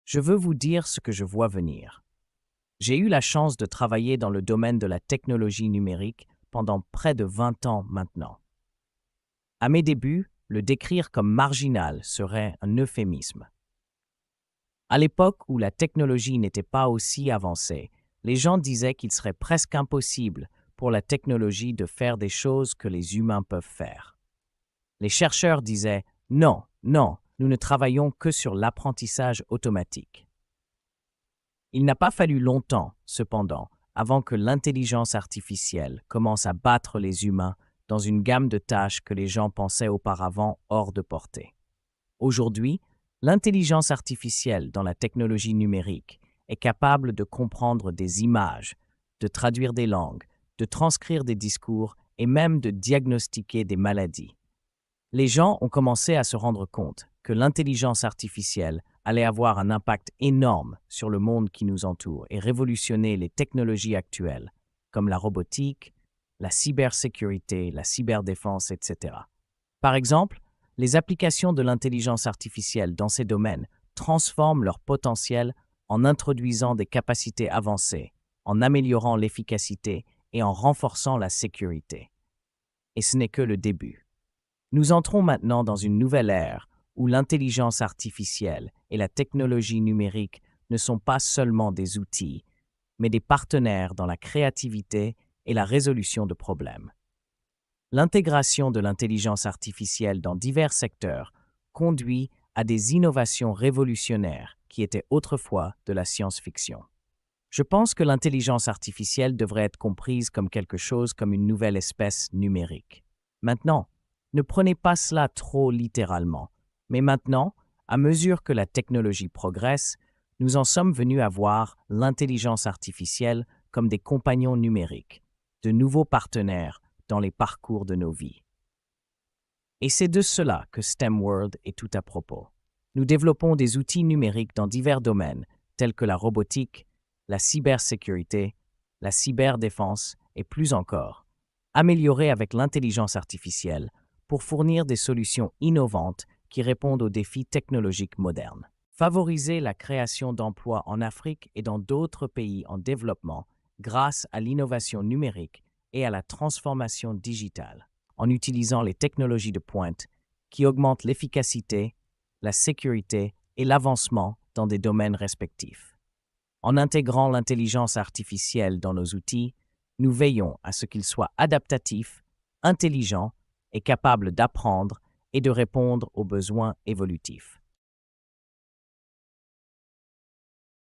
Je veux vous dire ce que je vois venir. J'ai eu la chance de travailler dans le domaine de la technologie numérique pendant près de 20 ans maintenant. À mes débuts, le décrire comme marginal serait un euphémisme. À l'époque où la technologie n'était pas aussi avancée, les gens disaient qu'il serait presque impossible pour la technologie de faire des choses que les humains peuvent faire. Les chercheurs disaient « Non, non, nous ne travaillons que sur l'apprentissage automatique ». Il n'a pas fallu longtemps, cependant, avant que l'intelligence artificielle commence à battre les humains dans une gamme de tâches que les gens pensaient auparavant hors de portée. Aujourd'hui, l'intelligence artificielle dans la technologie numérique est capable de comprendre des images, de traduire des langues, de transcrire des discours et même de diagnostiquer des maladies. Les gens ont commencé à se rendre compte que l'intelligence artificielle allait avoir un impact énorme sur le monde qui nous entoure et révolutionner les technologies actuelles, comme la robotique, la cybersécurité, la cyberdéfense, etc. Par exemple, les applications de l'intelligence artificielle dans ces domaines transforment leur potentiel en introduisant des capacités avancées, en améliorant l'efficacité et en renforçant la sécurité. Et ce n'est que le début. Nous entrons maintenant dans une nouvelle ère où l'intelligence artificielle et la technologie numérique ne sont pas seulement des outils, mais des partenaires dans la créativité et la résolution de problèmes. L'intégration de l'intelligence artificielle dans divers secteurs conduit à des innovations révolutionnaires qui étaient autrefois de la science-fiction. Je pense que l'intelligence artificielle devrait être comprise comme quelque chose comme une nouvelle espèce numérique. Maintenant, ne prenez pas cela trop littéralement, mais maintenant, à mesure que la technologie progresse, nous en sommes venus à voir l'intelligence artificielle comme des compagnons numériques, de nouveaux partenaires dans les parcours de nos vies. Et c'est de cela que STEM World est tout à propos. Nous développons des outils numériques dans divers domaines, tels que la robotique, la cybersécurité, la cyberdéfense et plus encore, améliorés avec l'intelligence artificielle pour fournir des solutions innovantes qui répondent aux défis technologiques modernes. Favoriser la création d'emplois en Afrique et dans d'autres pays en développement grâce à l'innovation numérique et à la transformation digitale, en utilisant les technologies de pointe qui augmentent l'efficacité, la sécurité et l'avancement dans des domaines respectifs. En intégrant l'intelligence artificielle dans nos outils, nous veillons à ce qu'ils soient adaptatifs, intelligents et capables d'apprendre et de répondre aux besoins évolutifs.